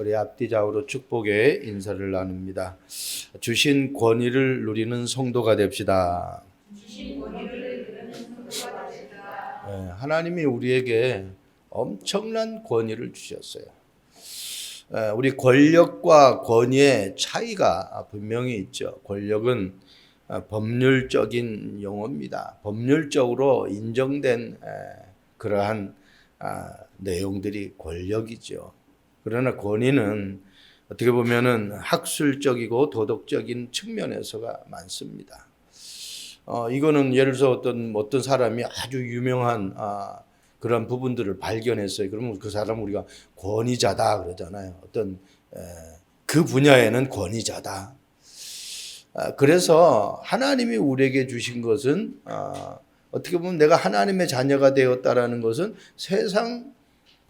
우리 앞뒤 좌우로 축복의 인사를 나눕니다. 주신 권위를 누리는 성도가 됩시다. 하나님이 우리에게 엄청난 권위를 주셨어요. 우리 권력과 권위의 차이가 분명히 있죠. 권력은 법률적인 용어입니다. 법률적으로 인정된 그러한 내용들이 권력이죠. 그러나 권위는 어떻게 보면은 학술적이고 도덕적인 측면에서가 많습니다. 이거는 예를 들어서 어떤 사람이 아주 유명한 그런 부분들을 발견했어요. 그러면 그 사람 우리가 권위자다 그러잖아요. 그 분야에는 권위자다. 그래서 하나님이 우리에게 주신 것은 어떻게 보면 내가 하나님의 자녀가 되었다라는 것은 세상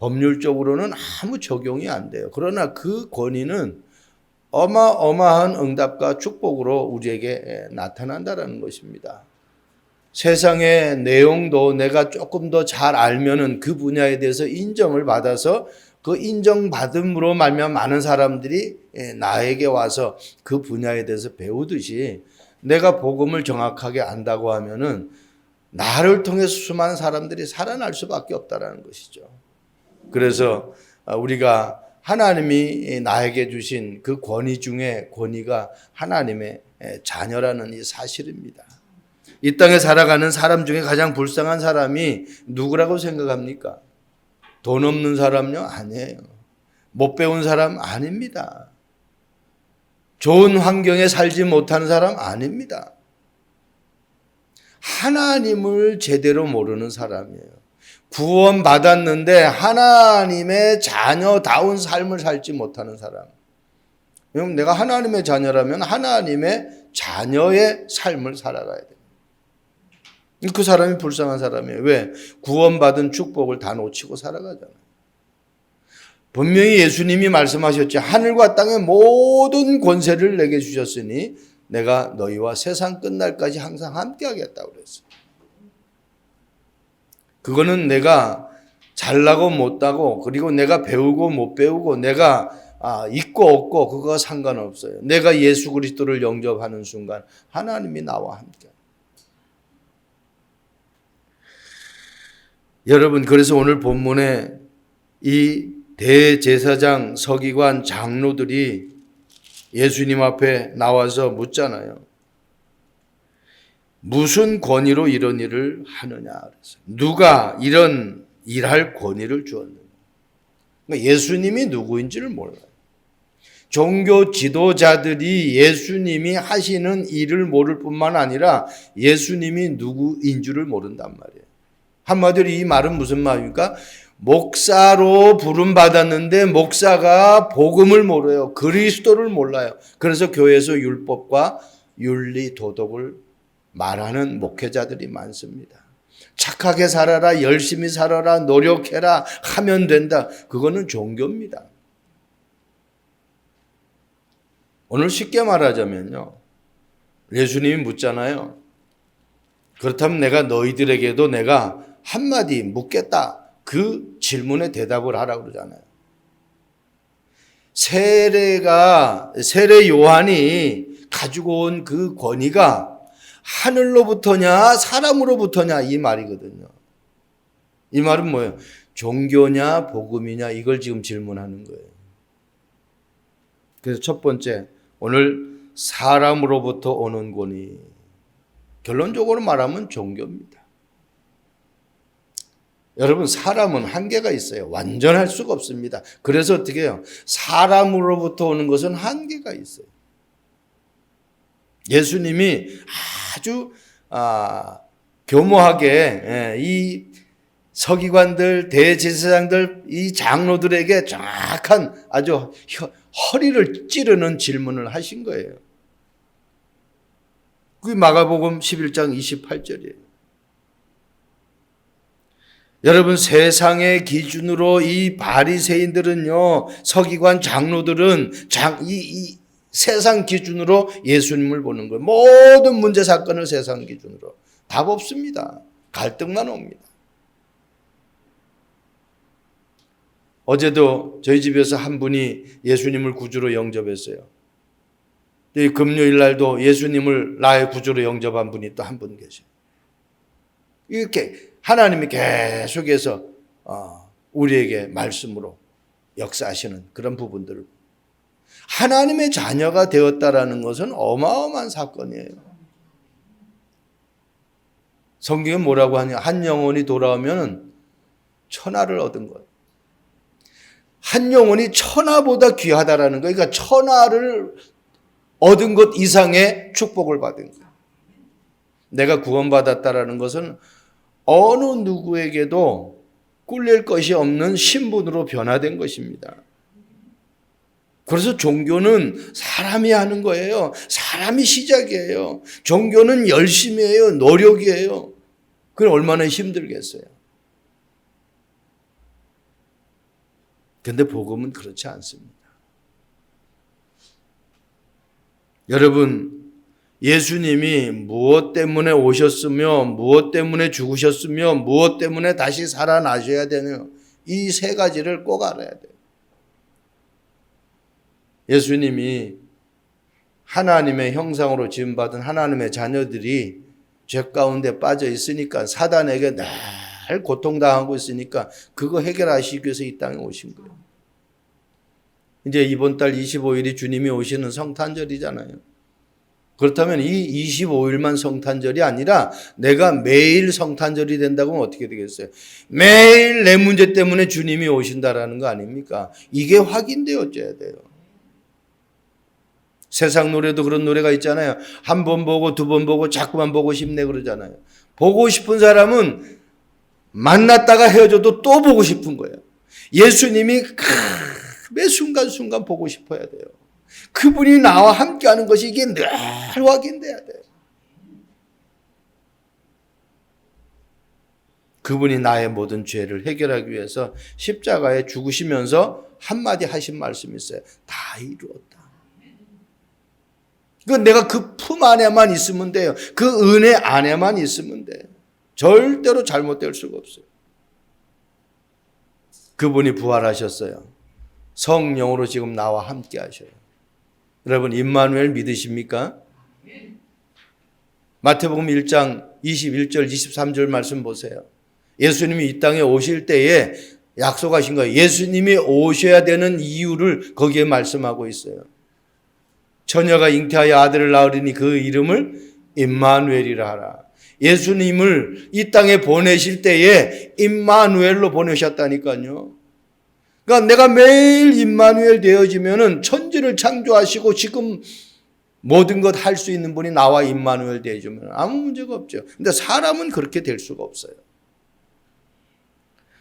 법률적으로는 아무 적용이 안 돼요. 그러나 그 권위는 어마어마한 응답과 축복으로 우리에게 나타난다는 것입니다. 세상의 내용도 내가 조금 더 잘 알면은 그 분야에 대해서 인정을 받아서 그 인정받음으로 말미암아 많은 사람들이 나에게 와서 그 분야에 대해서 배우듯이 내가 복음을 정확하게 안다고 하면은 나를 통해서 수많은 사람들이 살아날 수밖에 없다라는 것이죠. 그래서 우리가 하나님이 나에게 주신 그 권위 중에 권위가 하나님의 자녀라는 이 사실입니다. 이 땅에 살아가는 사람 중에 가장 불쌍한 사람이 누구라고 생각합니까? 돈 없는 사람요? 아니에요. 못 배운 사람 아닙니다. 좋은 환경에 살지 못하는 사람 아닙니다. 하나님을 제대로 모르는 사람이에요. 구원받았는데 하나님의 자녀다운 삶을 살지 못하는 사람. 그럼 내가 하나님의 자녀라면 하나님의 자녀의 삶을 살아가야 돼요. 그 사람이 불쌍한 사람이에요. 왜? 구원받은 축복을 다 놓치고 살아가잖아요. 분명히 예수님이 말씀하셨죠. 하늘과 땅의 모든 권세를 내게 주셨으니 내가 너희와 세상 끝날까지 항상 함께 하겠다고 그랬어요. 그거는 내가 잘나고 못나고 그리고 내가 배우고 못 배우고 내가 있고 없고 그거가 상관없어요. 내가 예수 그리스도를 영접하는 순간 하나님이 나와 함께. 여러분, 그래서 오늘 본문에 이 대제사장, 서기관, 장로들이 예수님 앞에 나와서 묻잖아요. 무슨 권위로 이런 일을 하느냐 그래서 누가 이런 일할 권위를 주었느냐. 그러니까 예수님이 누구인지를 몰라요. 종교 지도자들이 예수님이 하시는 일을 모를 뿐만 아니라 예수님이 누구인 줄을 모른단 말이에요. 한마디로 이 말은 무슨 말입니까? 목사로 부름받았는데 목사가 복음을 모르요. 그리스도를 몰라요. 그래서 교회에서 율법과 윤리, 도덕을 말하는 목회자들이 많습니다. 착하게 살아라, 열심히 살아라, 노력해라, 하면 된다. 그거는 종교입니다. 오늘 쉽게 말하자면요. 예수님이 묻잖아요. 그렇다면 내가 너희들에게도 내가 한마디 묻겠다. 그 질문에 대답을 하라고 그러잖아요. 세례 요한이 가지고 온 그 권위가 하늘로부터냐 사람으로부터냐 이 말이거든요. 이 말은 뭐예요? 종교냐 복음이냐 이걸 지금 질문하는 거예요. 그래서 첫 번째 오늘 사람으로부터 오는 권위. 결론적으로 말하면 종교입니다. 여러분 사람은 한계가 있어요. 완전할 수가 없습니다. 그래서 어떻게 해요? 사람으로부터 오는 것은 한계가 있어요. 예수님이 아주 교모하게 이 서기관들, 대제사장들, 이 장로들에게 정확한 아주 허리를 찌르는 질문을 하신 거예요. 그게 마가복음 11장 28절이에요. 여러분 세상의 기준으로 이 바리새인들은요, 서기관 장로들은 이 세상 기준으로 예수님을 보는 거예요. 모든 문제 사건을 세상 기준으로. 답 없습니다. 갈등만 옵니다. 어제도 저희 집에서 한 분이 예수님을 구주로 영접했어요. 이 금요일 날도 예수님을 나의 구주로 영접한 분이 또 한 분 계세요. 이렇게 하나님이 계속해서 우리에게 말씀으로 역사하시는 그런 부분들을, 하나님의 자녀가 되었다라는 것은 어마어마한 사건이에요. 성경에 뭐라고 하냐? 한 영혼이 돌아오면 천하를 얻은 것. 한 영혼이 천하보다 귀하다라는 거. 그러니까 천하를 얻은 것 이상의 축복을 받은 거예요. 내가 구원받았다라는 것은 어느 누구에게도 꿀릴 것이 없는 신분으로 변화된 것입니다. 그래서 종교는 사람이 하는 거예요. 사람이 시작이에요. 종교는 열심이에요. 노력이에요. 그건 얼마나 힘들겠어요. 그런데 복음은 그렇지 않습니다. 여러분, 예수님이 무엇 때문에 오셨으며 무엇 때문에 죽으셨으며 무엇 때문에 다시 살아나셔야 되는 이 세 가지를 꼭 알아야 돼요. 예수님이 하나님의 형상으로 지음받은 하나님의 자녀들이 죄 가운데 빠져 있으니까, 사단에게 늘 고통당하고 있으니까 그거 해결하시기 위해서 이 땅에 오신 거예요. 이제 이번 달 25일이 주님이 오시는 성탄절이잖아요. 그렇다면 이 25일만 성탄절이 아니라 내가 매일 성탄절이 된다고 하면 어떻게 되겠어요? 매일 내 문제 때문에 주님이 오신다라는 거 아닙니까? 이게 확인되어져야 돼요. 세상 노래도 그런 노래가 있잖아요. 한 번 보고 두 번 보고 자꾸만 보고 싶네 그러잖아요. 보고 싶은 사람은 만났다가 헤어져도 또 보고 싶은 거예요. 예수님이 매 순간순간 보고 싶어야 돼요. 그분이 나와 함께하는 것이 이게 늘 확인돼야 돼요. 그분이 나의 모든 죄를 해결하기 위해서 십자가에 죽으시면서 한마디 하신 말씀이 있어요. 다 이루었다. 내가 그 품 안에만 있으면 돼요. 그 은혜 안에만 있으면 돼요. 절대로 잘못될 수가 없어요. 그분이 부활하셨어요. 성령으로 지금 나와 함께 하셔요. 여러분, 임마누엘 믿으십니까? 마태복음 1장 21절 23절 말씀 보세요. 예수님이 이 땅에 오실 때에 약속하신 거예요. 예수님이 오셔야 되는 이유를 거기에 말씀하고 있어요. 처녀가 잉태하여 아들을 낳으리니 그 이름을 임마누엘이라 하라. 예수님을 이 땅에 보내실 때에 임마누엘로 보내셨다니까요. 그러니까 내가 매일 임마누엘 되어지면은 천지를 창조하시고 지금 모든 것 할 수 있는 분이 나와 임마누엘 되어주면 아무 문제가 없죠. 근데 사람은 그렇게 될 수가 없어요.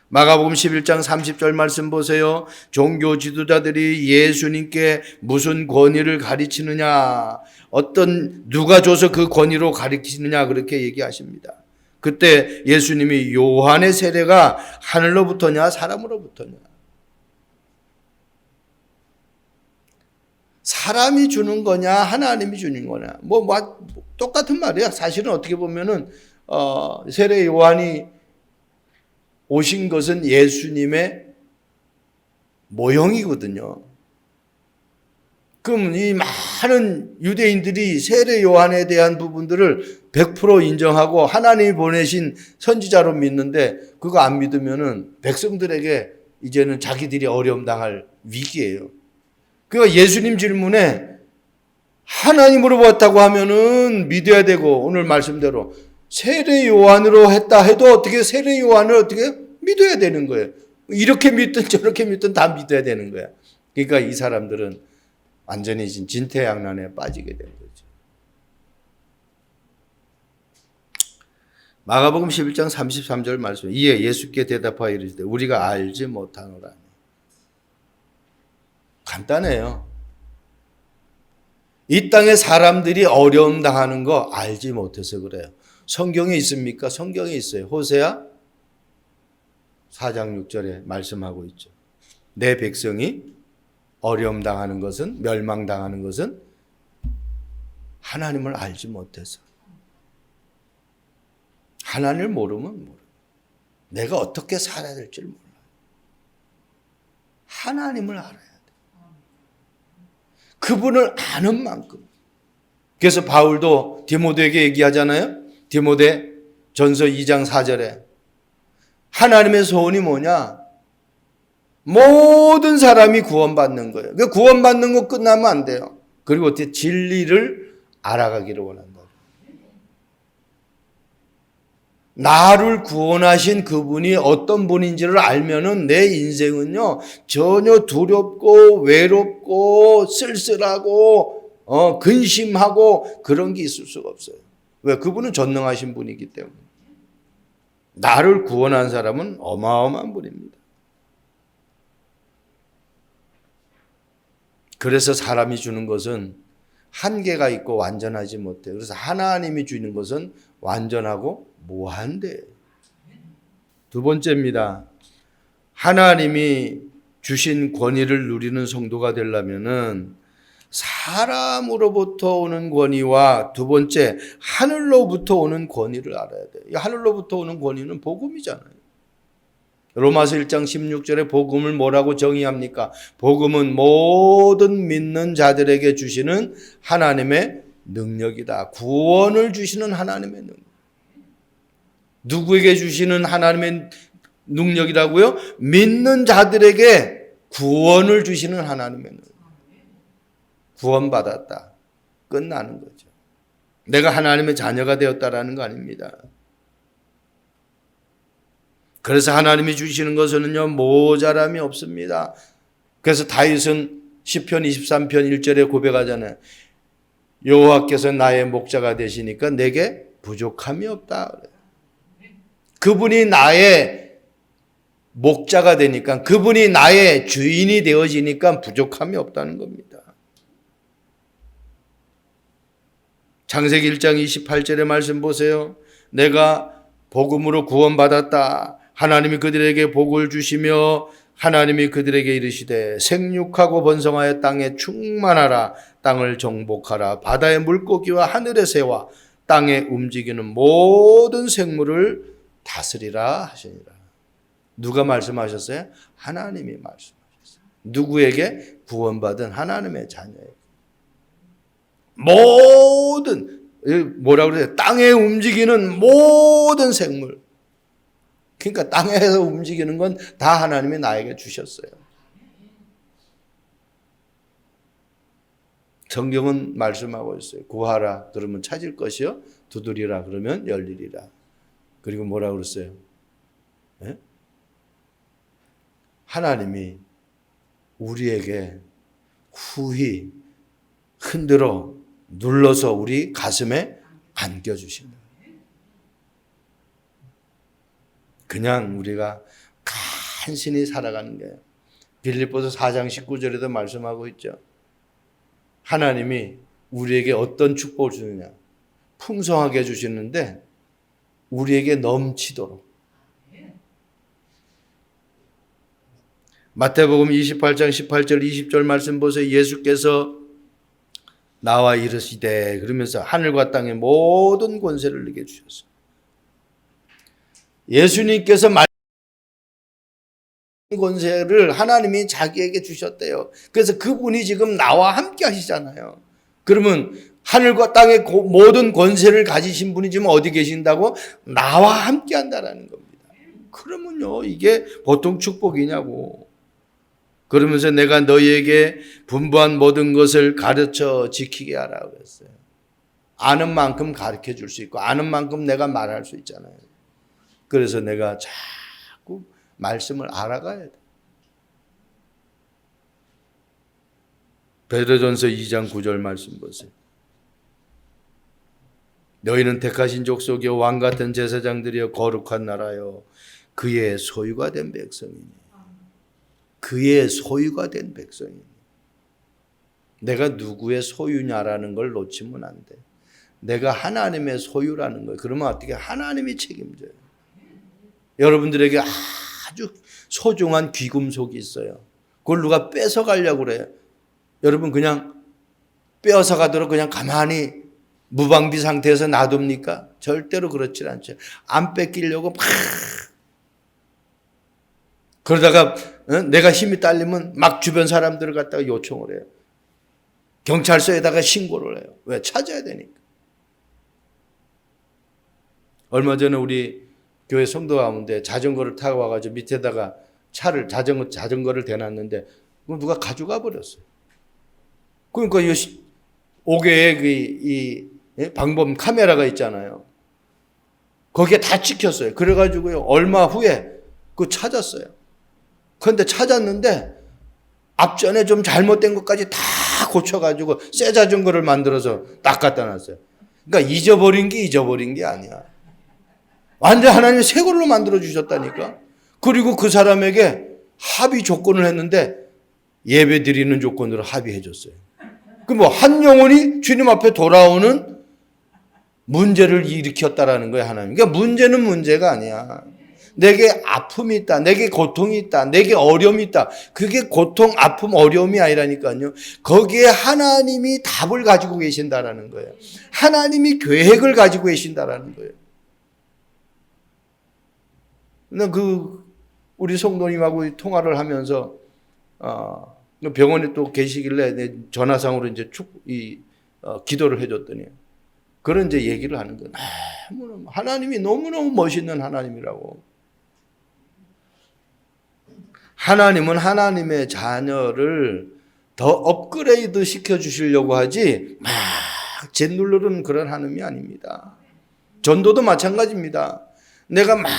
마가복음 11장 30절 말씀 보세요. 종교 지도자들이 예수님께 무슨 권위를 가르치느냐, 누가 줘서 그 권위로 가르치느냐 그렇게 얘기하십니다. 그때 예수님이 요한의 세례가 하늘로부터냐 사람으로부터냐. 사람이 주는 거냐 하나님이 주는 거냐 똑같은 말이야. 사실은 어떻게 보면은 세례 요한이 오신 것은 예수님의 모형이거든요. 그럼 이 많은 유대인들이 세례 요한에 대한 부분들을 100% 인정하고 하나님이 보내신 선지자로 믿는데 그거 안 믿으면은 백성들에게 이제는 자기들이 어려움 당할 위기예요. 그러니까 예수님 질문에 하나님으로 왔다고 하면은 믿어야 되고, 오늘 말씀대로 세례 요한으로 했다 해도 어떻게 세례 요한을 어떻게 믿어야 되는 거예요. 이렇게 믿든 저렇게 믿든 다 믿어야 되는 거야. 그러니까 이 사람들은 완전히 진퇴양난에 빠지게 된 거죠. 마가복음 11장 33절 말씀. 이에 예수께 대답하여 이르시되 우리가 알지 못하노라. 간단해요. 이 땅에 사람들이 어려움 당하는 거 알지 못해서 그래요. 성경에 있습니까? 성경에 있어요. 호세아 4장 6절에 말씀하고 있죠. 내 백성이 어려움 당하는 것은, 멸망당하는 것은 하나님을 알지 못해서. 하나님을 모르면 모르. 내가 어떻게 살아야 될지 몰라. 하나님을 알아야 돼. 그분을 아는 만큼. 그래서 바울도 디모데에게 얘기하잖아요. 디모데 전서 2장 4절에 하나님의 소원이 뭐냐? 모든 사람이 구원받는 거예요. 그 구원받는 거 끝나면 안 돼요. 그리고 어떻게 진리를 알아가기를 원한다. 나를 구원하신 그분이 어떤 분인지를 알면은 내 인생은요 전혀 두렵고 외롭고 쓸쓸하고 근심하고 그런 게 있을 수가 없어요. 왜? 그분은 전능하신 분이기 때문에. 나를 구원한 사람은 어마어마한 분입니다. 그래서 사람이 주는 것은 한계가 있고 완전하지 못해요. 그래서 하나님이 주는 것은 완전하고 무한대예요. 두 번째입니다. 하나님이 주신 권위를 누리는 성도가 되려면은 사람으로부터 오는 권위와 두 번째 하늘로부터 오는 권위를 알아야 돼요. 이 하늘로부터 오는 권위는 복음이잖아요. 로마서 1장 16절에 복음을 뭐라고 정의합니까? 복음은 모든 믿는 자들에게 주시는 하나님의 능력이다. 구원을 주시는 하나님의 능력. 누구에게 주시는 하나님의 능력이라고요? 믿는 자들에게 구원을 주시는 하나님의 능력. 구원받았다. 끝나는 거죠. 내가 하나님의 자녀가 되었다라는 거 아닙니다. 그래서 하나님이 주시는 것은요 모자람이 없습니다. 그래서 다윗은 시편 23편 1절에 고백하잖아요. 여호와께서 나의 목자가 되시니까 내게 부족함이 없다. 그분이 나의 목자가 되니까 그분이 나의 주인이 되어지니까 부족함이 없다는 겁니다. 창세기 1장 28절의 말씀 보세요. 내가 복음으로 구원받았다. 하나님이 그들에게 복을 주시며 하나님이 그들에게 이르시되 생육하고 번성하여 땅에 충만하라. 땅을 정복하라. 바다의 물고기와 하늘의 새와 땅에 움직이는 모든 생물을 다스리라 하시니라. 누가 말씀하셨어요? 하나님이 말씀하셨어요. 누구에게? 구원받은 하나님의 자녀에게. 모든 뭐라고 그래요? 땅에 움직이는 모든 생물. 그러니까 땅에서 움직이는 건 다 하나님이 나에게 주셨어요. 성경은 말씀하고 있어요. 구하라 그러면 찾을 것이요. 두드리라 그러면 열리리라. 그리고 뭐라고 그랬어요? 네? 하나님이 우리에게 후히 흔들어 눌러서 우리 가슴에 안겨주신다. 그냥 우리가 간신히 살아가는 거예요. 빌립보서 4장 19절에도 말씀하고 있죠. 하나님이 우리에게 어떤 축복을 주느냐. 풍성하게 주시는데 우리에게 넘치도록. 마태복음 28장 18절 20절 말씀 보세요. 예수께서 나와 이르시되 그러면서 하늘과 땅의 모든 권세를 내게 주셨어요. 예수님께서 권세를 하나님이 자기에게 주셨대요. 그래서 그분이 지금 나와 함께 하시잖아요. 그러면 하늘과 땅의 모든 권세를 가지신 분이 지금 어디 계신다고? 나와 함께 한다라는 겁니다. 그러면요 이게 보통 축복이냐고. 그러면서 내가 너희에게 분부한 모든 것을 가르쳐 지키게 하라고 그랬어요. 아는 만큼 가르쳐 줄 수 있고 아는 만큼 내가 말할 수 있잖아요. 그래서 내가 자꾸 말씀을 알아가야 돼. 베드로전서 2장 9절 말씀 보세요. 너희는 택하신 족속이요 왕 같은 제사장들이요 거룩한 나라요 그의 소유가 된 백성이니. 그의 소유가 된 백성이니. 내가 누구의 소유냐라는 걸 놓치면 안 돼. 내가 하나님의 소유라는 거예요. 그러면 어떻게 하나님이 책임져요. 여러분들에게 아주 소중한 귀금속이 있어요. 그걸 누가 뺏어가려고 그래요. 여러분 그냥 뺏어가도록 그냥 가만히 무방비 상태에서 놔둡니까? 절대로 그렇지 않죠. 안 뺏기려고 막 그러다가 내가 힘이 딸리면 막 주변 사람들을 갖다가 요청을 해요. 경찰서에다가 신고를 해요. 왜? 찾아야 되니까. 얼마 전에 우리 교회 성도 가운데 자전거를 타고 와가지고 밑에다가 자전거를 대놨는데 누가 가져가 버렸어요. 그러니까 이 5개의 방범 카메라가 있잖아요. 거기에 다 찍혔어요. 그래가지고요, 얼마 후에 그거 찾았어요. 그런데 찾았는데 앞전에 좀 잘못된 것까지 다 고쳐가지고 새 자전거를 만들어서 딱 갖다 놨어요. 그러니까 잊어버린 게 아니야. 완전 하나님이 새 걸로 만들어 주셨다니까. 그리고 그 사람에게 합의 조건을 했는데 예배 드리는 조건으로 합의해 줬어요. 그 뭐 한 영혼이 주님 앞에 돌아오는 문제를 일으켰다라는 거예요, 하나님. 그러니까 문제는 문제가 아니야. 내게 아픔이 있다. 내게 고통이 있다. 내게 어려움이 있다. 그게 고통, 아픔, 어려움이 아니라니까요. 거기에 하나님이 답을 가지고 계신다라는 거예요. 하나님이 계획을 가지고 계신다라는 거예요. 우리 성도님하고 통화를 하면서 병원에 또 계시길래 전화상으로 이제 기도를 해줬더니 그런 이제 얘기를 하는 거예요. 하나님이 너무너무 멋있는 하나님이라고. 하나님은 하나님의 자녀를 더 업그레이드 시켜주시려고 하지 막 짓누르는 그런 하나님이 아닙니다. 전도도 마찬가지입니다. 내가 막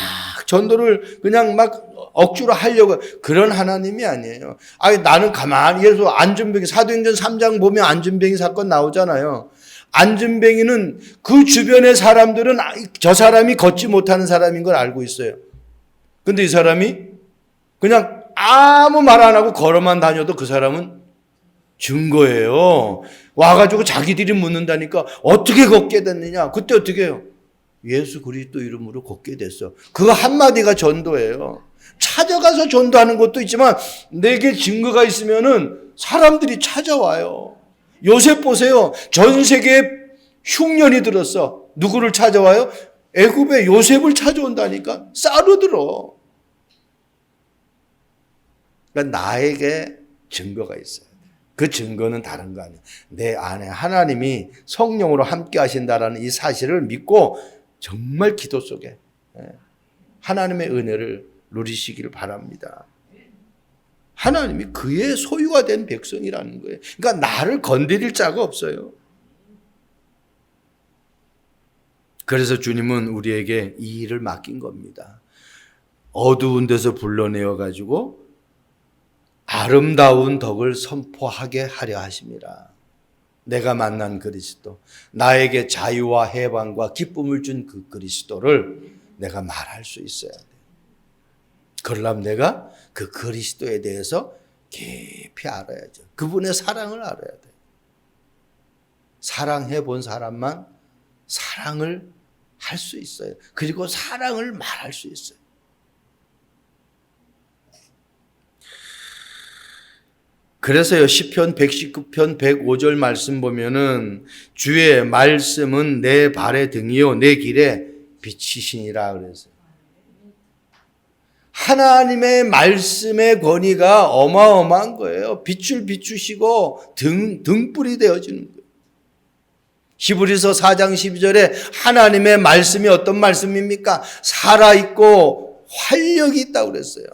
전도를 그냥 막 억지로 하려고 그런 하나님이 아니에요. 나는 가만히 예수 안준뱅이 사도행전 3장 보면 안준뱅이 사건 나오잖아요. 안준뱅이는 그 주변의 사람들은 저 사람이 걷지 못하는 사람인 걸 알고 있어요. 근데 이 사람이 그냥 아무 말 안 하고 걸어만 다녀도 그 사람은 준 거예요. 와가지고 자기들이 묻는다니까 어떻게 걷게 됐느냐. 그때 어떻게 해요? 예수 그리스도 이름으로 걷게 됐어. 그거 한마디가 전도예요. 찾아가서 전도하는 것도 있지만 내게 증거가 있으면은 사람들이 찾아와요. 요셉 보세요. 전 세계에 흉년이 들었어. 누구를 찾아와요? 애굽의 요셉을 찾아온다니까. 싸르들어. 그러니까 나에게 증거가 있어요. 그 증거는 다른 거 아니에요. 내 안에 하나님이 성령으로 함께 하신다라는 이 사실을 믿고 정말 기도 속에 하나님의 은혜를 누리시기를 바랍니다. 하나님이 그의 소유가 된 백성이라는 거예요. 그러니까 나를 건드릴 자가 없어요. 그래서 주님은 우리에게 이 일을 맡긴 겁니다. 어두운 데서 불러내어 가지고 아름다운 덕을 선포하게 하려 하십니다. 내가 만난 그리스도, 나에게 자유와 해방과 기쁨을 준 그 그리스도를 내가 말할 수 있어야 돼. 그러려면 내가 그 그리스도에 대해서 깊이 알아야죠. 그분의 사랑을 알아야 돼. 사랑해 본 사람만 사랑을 할 수 있어요. 그리고 사랑을 말할 수 있어요. 그래서요, 시편 119편 105절 말씀 보면은 주의 말씀은 내 발의 등이요 내 길에 빛이시니라 그랬어요. 하나님의 말씀의 권위가 어마어마한 거예요. 빛을 비추시고 등불이 되어지는 거예요. 히브리서 4장 12절에 하나님의 말씀이 어떤 말씀입니까? 살아있고 활력이 있다고 그랬어요.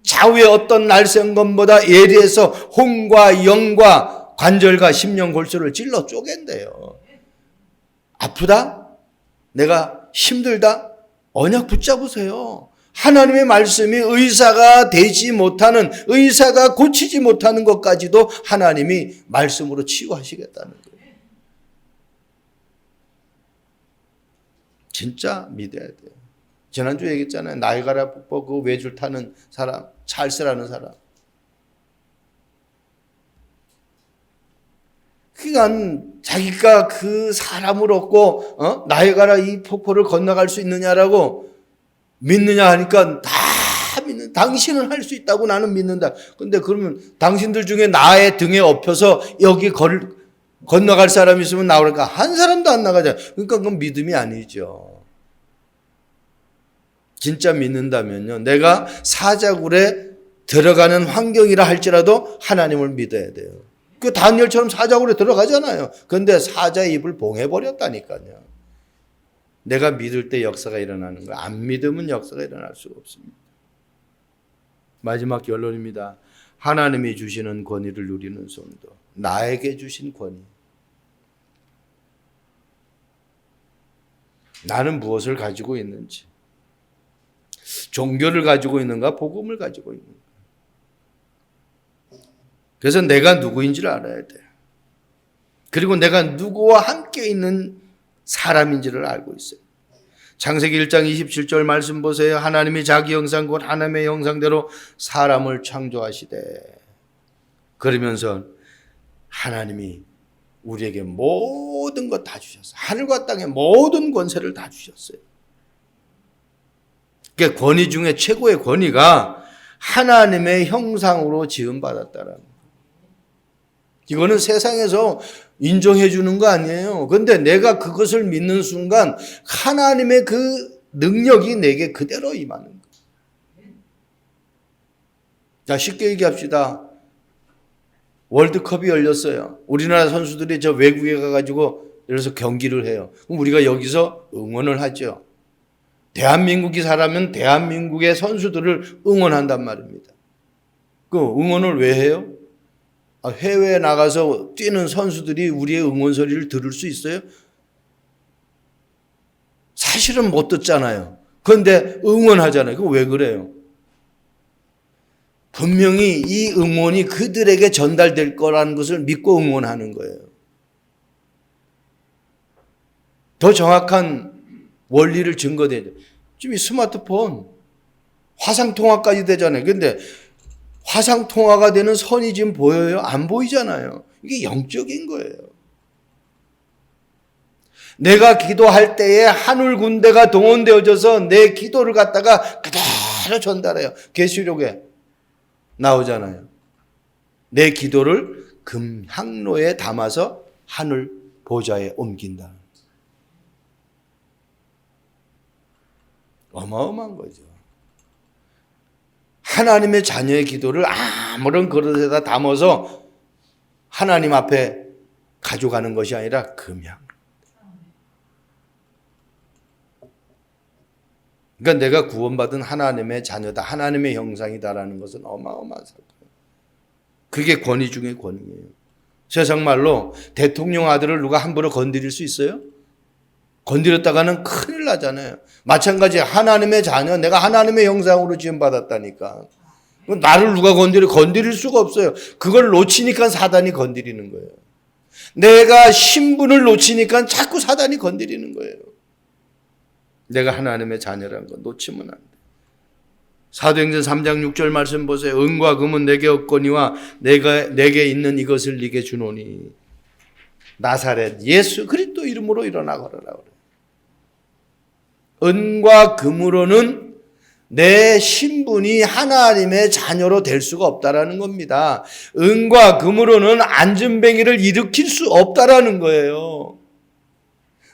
좌우의 어떤 날쌘 것보다 예리해서 혼과 영과 관절과 심령 골수를 찔러 쪼갠대요. 아프다? 내가 힘들다? 언약 붙잡으세요. 하나님의 말씀이 의사가 되지 못하는, 의사가 고치지 못하는 것까지도 하나님이 말씀으로 치유하시겠다는 거예요. 진짜 믿어야 돼요. 지난주에 얘기했잖아요. 나이가라 폭포 그 외줄 타는 사람, 찰스라는 사람. 그러니까 자기가 그 사람을 얻고 나이가라 이 폭포를 건너갈 수 있느냐라고 믿느냐 하니까 다 믿는. 당신은 할 수 있다고 나는 믿는다. 근데 그러면 당신들 중에 나의 등에 업혀서 여기 건너갈 사람이 있으면 나오니까 한 사람도 안 나가잖아요. 그러니까 그건 믿음이 아니죠. 진짜 믿는다면요, 내가 사자굴에 들어가는 환경이라 할지라도 하나님을 믿어야 돼요. 그 다니엘처럼 사자굴에 들어가잖아요. 그런데 사자의 입을 봉해버렸다니까요. 내가 믿을 때 역사가 일어나는 거예요. 안 믿으면 역사가 일어날 수가 없습니다. 마지막 결론입니다. 하나님이 주시는 권위를 누리는 성도, 나에게 주신 권위. 나는 무엇을 가지고 있는지, 종교를 가지고 있는가, 복음을 가지고 있는가. 그래서 내가 누구인지를 알아야 돼요. 그리고 내가 누구와 함께 있는 사람인지를 알고 있어요. 창세기 1장 27절 말씀 보세요. 하나님이 자기 형상 곧 하나님의 형상대로 사람을 창조하시되, 그러면서 하나님이 우리에게 모든 것 다 주셨어요. 하늘과 땅의 모든 권세를 다 주셨어요. 그러니까 권위 중에 최고의 권위가 하나님의 형상으로 지음받았다라는 거예요. 이거는 세상에서 인정해 주는 거 아니에요. 그런데 내가 그것을 믿는 순간 하나님의 그 능력이 내게 그대로 임하는 거예요. 자, 쉽게 얘기합시다. 월드컵이 열렸어요. 우리나라 선수들이 저 외국에 가가지고 예를 들어서 경기를 해요. 그럼 우리가 여기서 응원을 하죠. 대한민국이 살아면 대한민국의 선수들을 응원한단 말입니다. 그 응원을 왜 해요? 해외에 나가서 뛰는 선수들이 우리의 응원 소리를 들을 수 있어요? 사실은 못 듣잖아요. 그런데 응원하잖아요. 그거 왜 그래요? 분명히 이 응원이 그들에게 전달될 거라는 것을 믿고 응원하는 거예요. 더 정확한 원리를 증거되죠. 지금 이 스마트폰 화상통화까지 되잖아요. 그런데 화상통화가 되는 선이 지금 보여요? 안 보이잖아요. 이게 영적인 거예요. 내가 기도할 때에 하늘 군대가 동원되어져서 내 기도를 갖다가 그대로 전달해요. 계시록에 나오잖아요. 내 기도를 금향로에 담아서 하늘 보좌에 옮긴다. 어마어마한 거죠. 하나님의 자녀의 기도를 아무런 그릇에다 담아서 하나님 앞에 가져가는 것이 아니라 금향. 그러니까 내가 구원받은 하나님의 자녀다, 하나님의 형상이다라는 것은 어마어마한 사건. 그게 권위 중의 권위예요. 세상 말로 대통령 아들을 누가 함부로 건드릴 수 있어요? 건드렸다가는 큰일 나잖아요. 마찬가지 하나님의 자녀, 내가 하나님의 형상으로 지음받았다니까. 나를 누가 건드릴 수가 없어요. 그걸 놓치니까 사단이 건드리는 거예요. 내가 신분을 놓치니까 자꾸 사단이 건드리는 거예요. 내가 하나님의 자녀라는 거 놓치면 안 돼. 사도행전 3장 6절 말씀 보세요. 은과 금은 내게 없거니와 내게 있는 이것을 네게 주노니 나사렛 예수 그리스도 이름으로 일어나 걸어라 그래. 은과 금으로는 내 신분이 하나님의 자녀로 될 수가 없다라는 겁니다. 은과 금으로는 안전뱅이를 일으킬 수 없다라는 거예요.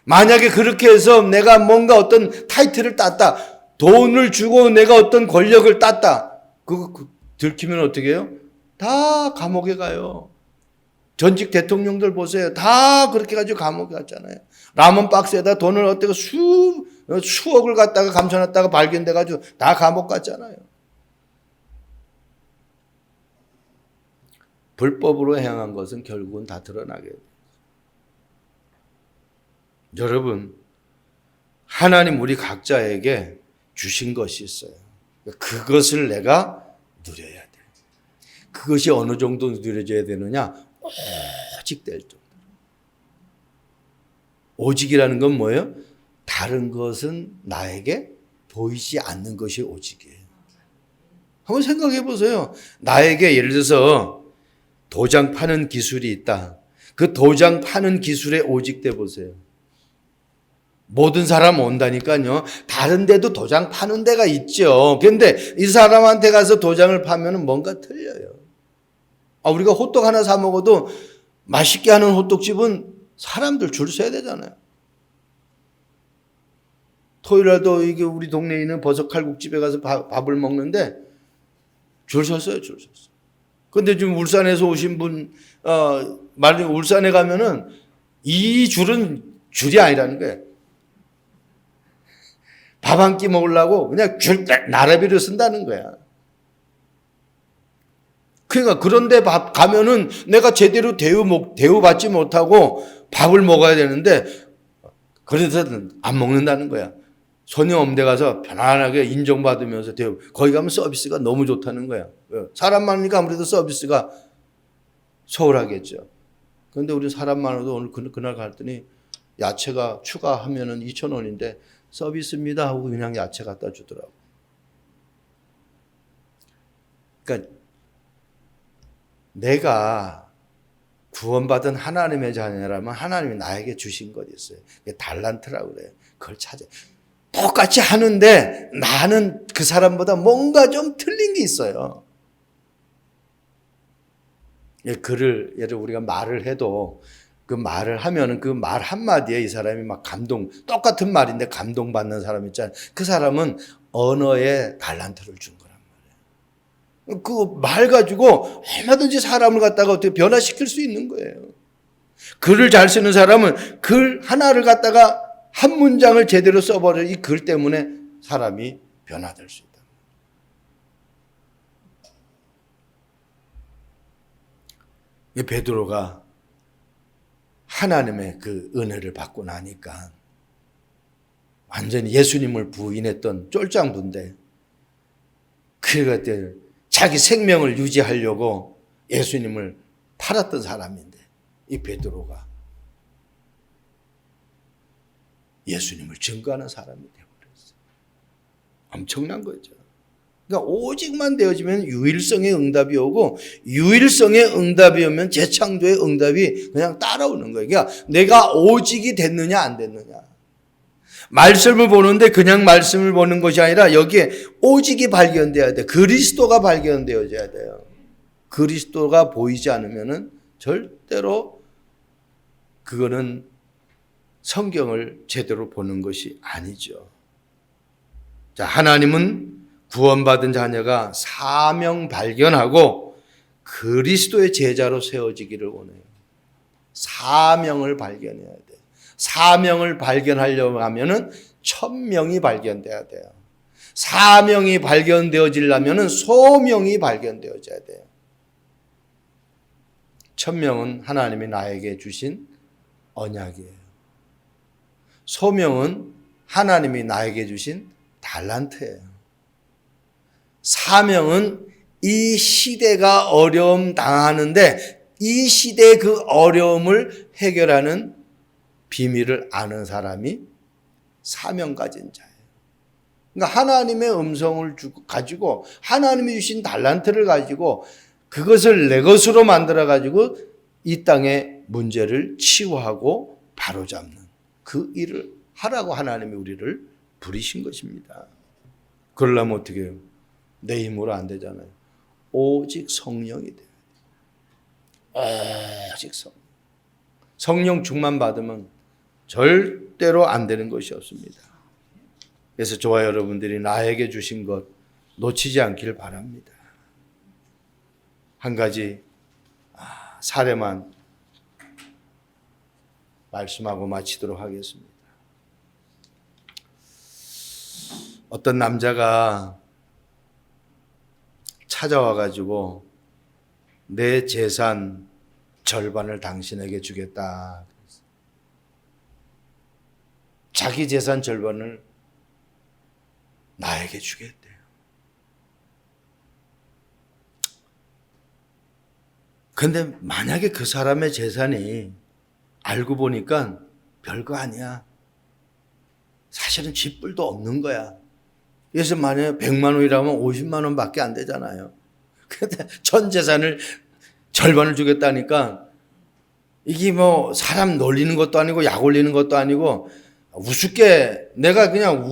만약에 그렇게 해서 내가 뭔가 어떤 타이틀을 땄다, 돈을 주고 내가 어떤 권력을 땄다, 그거 들키면 어떻게 해요? 다 감옥에 가요. 전직 대통령들 보세요. 다 그렇게 가지고 감옥에 갔잖아요. 라면 박스에다 돈을 어떻게 수억을 갖다가 감춰놨다가 발견돼가지고 다 감옥 갔잖아요. 불법으로 행한 것은 결국은 다 드러나게 돼요. 여러분, 하나님 우리 각자에게 주신 것이 있어요. 그것을 내가 누려야 돼. 그것이 어느 정도 누려져야 되느냐? 오직 될 정도. 오직이라는 건 뭐예요? 다른 것은 나에게 보이지 않는 것이 오직이에요. 한번 생각해 보세요. 나에게 예를 들어서 도장 파는 기술이 있다. 그 도장 파는 기술에 오직돼 보세요. 모든 사람 온다니까요. 다른 데도 도장 파는 데가 있죠. 그런데 이 사람한테 가서 도장을 파면 뭔가 틀려요. 우리가 호떡 하나 사 먹어도 맛있게 하는 호떡집은 사람들 줄 서야 되잖아요. 토요일날도 이게 우리 동네에 있는 버섯 칼국집에 가서 밥을 먹는데 줄 섰어요, 줄 섰어. 근데 지금 울산에서 오신 분, 만약에 울산에 가면은 이 줄은 줄이 아니라는 거예요. 밥 한 끼 먹으려고 그냥 줄 나라비를 쓴다는 거야. 그러니까 그런데 가면은 내가 제대로 대우받지 못하고 밥을 먹어야 되는데 그래서 안 먹는다는 거야. 손님 없는 데 가서 편안하게 인정받으면서 거기 가면 서비스가 너무 좋다는 거야. 사람 많으니까 아무래도 서비스가 소홀하겠죠. 그런데 우리 사람 많아도 오늘 그날 갔더니 야채가 추가하면은 2,000원인데 서비스입니다 하고 그냥 야채 갖다 주더라고. 그러니까 내가 구원받은 하나님의 자녀라면 하나님이 나에게 주신 것이 있어요. 그게 달란트라고 그래요. 그걸 찾아. 똑같이 하는데 나는 그 사람보다 뭔가 좀 틀린 게 있어요. 예를 우리가 말을 해도 그 말을 하면은 그 말 한마디에 이 사람이 막 똑같은 말인데 감동받는 사람 있잖아요. 그 사람은 언어에 달란트를 준 거란 말이에요. 그 말 가지고 얼마든지 사람을 갖다가 어떻게 변화시킬 수 있는 거예요. 글을 잘 쓰는 사람은 글 하나를 갖다가 한 문장을 제대로 써버려 이 글 때문에 사람이 변화될 수 있다. 이 베드로가 하나님의 그 은혜를 받고 나니까 완전히 예수님을 부인했던 쫄짱부인데 그때 자기 생명을 유지하려고 예수님을 팔았던 사람인데 이 베드로가 예수님을 증거하는 사람이 되어버렸어요. 엄청난 거죠. 그러니까 오직만 되어지면 유일성의 응답이 오고 유일성의 응답이 오면 재창조의 응답이 그냥 따라오는 거예요. 그러니까 내가 오직이 됐느냐 안 됐느냐. 말씀을 보는데 그냥 말씀을 보는 것이 아니라 여기에 오직이 발견돼야 돼. 그리스도가 발견되어져야 돼요. 그리스도가 보이지 않으면은 절대로 그거는 성경을 제대로 보는 것이 아니죠. 자, 하나님은 구원받은 자녀가 사명 발견하고 그리스도의 제자로 세워지기를 원해요. 사명을 발견해야 돼요. 사명을 발견하려고 하면은 천명이 발견돼야 돼요. 사명이 발견되어지려면은 소명이 발견되어져야 돼요. 천명은 하나님이 나에게 주신 언약이에요. 소명은 하나님이 나에게 주신 달란트예요. 사명은 이 시대가 어려움 당하는데 이 시대의 그 어려움을 해결하는 비밀을 아는 사람이 사명 가진 자예요. 그러니까 하나님의 음성을 가지고 하나님이 주신 달란트를 가지고 그것을 내 것으로 만들어 가지고 이 땅의 문제를 치유하고 바로잡는 그 일을 하라고 하나님이 우리를 부르신 것입니다. 그러려면 어떻게 해요? 내 힘으로 안 되잖아요. 오직 성령이 돼요. 오직 성령 충만 받으면 절대로 안 되는 것이 없습니다. 그래서 저와 여러분들이 나에게 주신 것 놓치지 않길 바랍니다. 한 가지 사례만 말씀하고 마치도록 하겠습니다. 어떤 남자가 찾아와가지고 내 재산 절반을 당신에게 주겠다. 자기 재산 절반을 나에게 주겠대요. 근데 만약에 그 사람의 재산이 알고 보니까 별거 아니야. 사실은 쥐뿔도 없는 거야. 그래서 만약에 100만 원이라면 50만 원밖에 안 되잖아요. 근데 전 재산을 절반을 주겠다니까 이게 뭐 사람 놀리는 것도 아니고 약 올리는 것도 아니고 우습게 내가 그냥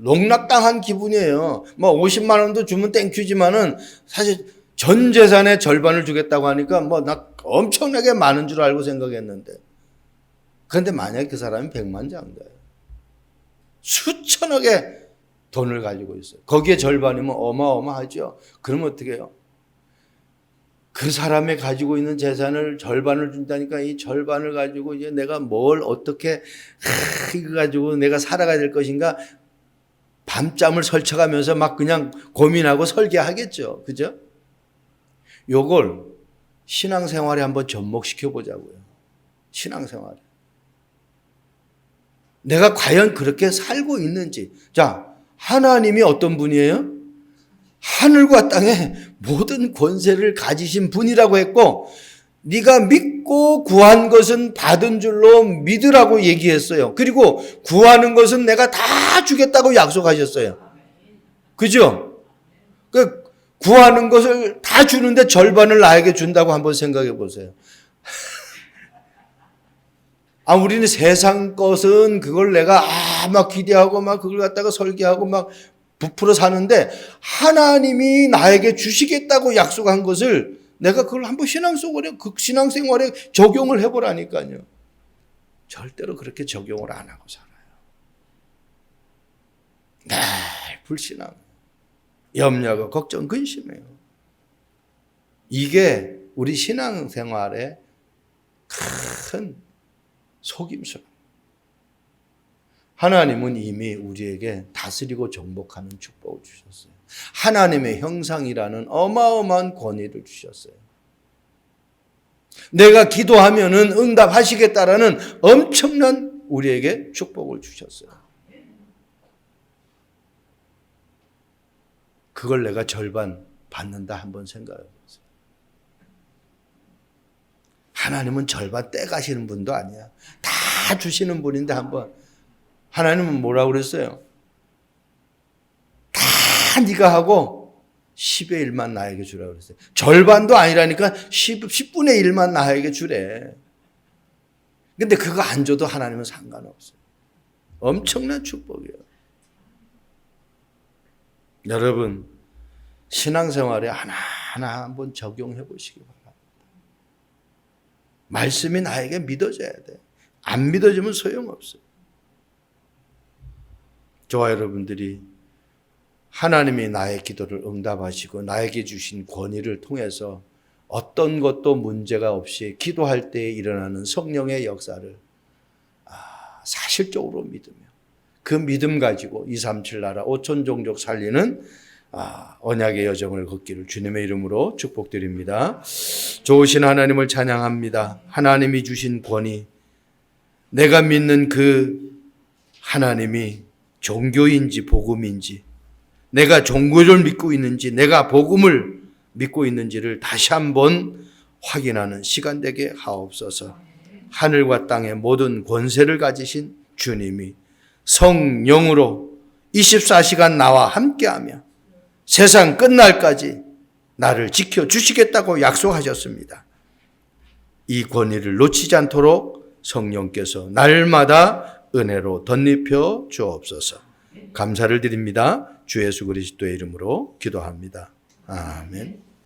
농락당한 기분이에요. 뭐 50만 원도 주면 땡큐지만은 사실 전 재산의 절반을 주겠다고 하니까 뭐 나 엄청나게 많은 줄 알고 생각했는데 그런데 만약에 그 사람이 백만장자예요. 수천억의 돈을 가지고 있어요. 거기에 절반이면 어마어마하죠. 그러면 어떻게 해요? 그 사람이 가지고 있는 재산을 절반을 준다니까 이 절반을 가지고 이제 내가 뭘 어떻게 이거 가지고 내가 살아가야 될 것인가 밤잠을 설쳐가면서 막 그냥 고민하고 설계하겠죠. 그죠? 요걸 신앙생활에 한번 접목시켜 보자고요. 신앙생활에. 내가 과연 그렇게 살고 있는지. 자, 하나님이 어떤 분이에요? 하늘과 땅에 모든 권세를 가지신 분이라고 했고 네가 믿고 구한 것은 받은 줄로 믿으라고 얘기했어요. 그리고 구하는 것은 내가 다 주겠다고 약속하셨어요. 그죠? 그 구하는 것을 다 주는데 절반을 나에게 준다고 한번 생각해 보세요. 우리는 세상 것은 그걸 내가 막 기대하고 막 그걸 갖다가 설계하고 막 부풀어 사는데 하나님이 나에게 주시겠다고 약속한 것을 내가 그걸 한번 신앙생활에 적용을 해보라니까요. 절대로 그렇게 적용을 안 하고 살아요. 늘 불신앙, 염려하고 걱정, 근심해요. 이게 우리 신앙생활의 큰 속임수랍니다. 하나님은 이미 우리에게 다스리고 정복하는 축복을 주셨어요. 하나님의 형상이라는 어마어마한 권위를 주셨어요. 내가 기도하면은 응답하시겠다라는 엄청난 우리에게 축복을 주셨어요. 그걸 내가 절반 받는다 한번 생각해 보세요. 하나님은 절반 떼가시는 분도 아니야. 다 주시는 분인데 한번 하나님은 뭐라고 그랬어요? 다 네가 하고 10의 1만 나에게 주라고 그랬어요. 절반도 아니라니까 10분의 1만 나에게 주래. 근데 그거 안 줘도 하나님은 상관없어요. 엄청난 축복이에요. 여러분 신앙생활에 하나하나 한번 적용해 보시기 바랍니다. 말씀이 나에게 믿어져야 돼. 안 믿어지면 소용없어요. 저와 여러분들이 하나님이 나의 기도를 응답하시고 나에게 주신 권위를 통해서 어떤 것도 문제가 없이 기도할 때 일어나는 성령의 역사를 사실적으로 믿으며 그 믿음 가지고 237 나라 5천 종족 살리는 언약의 여정을 걷기를 주님의 이름으로 축복드립니다. 좋으신 하나님을 찬양합니다. 하나님이 주신 권위, 내가 믿는 그 하나님이 종교인지 복음인지, 내가 종교를 믿고 있는지 내가 복음을 믿고 있는지를 다시 한번 확인하는 시간 되게 하옵소서. 하늘과 땅의 모든 권세를 가지신 주님이 성령으로 24시간 나와 함께하며 세상 끝날까지 나를 지켜주시겠다고 약속하셨습니다. 이 권위를 놓치지 않도록 성령께서 날마다 은혜로 덧입혀 주옵소서. 감사를 드립니다. 주 예수 그리스도의 이름으로 기도합니다. 아멘.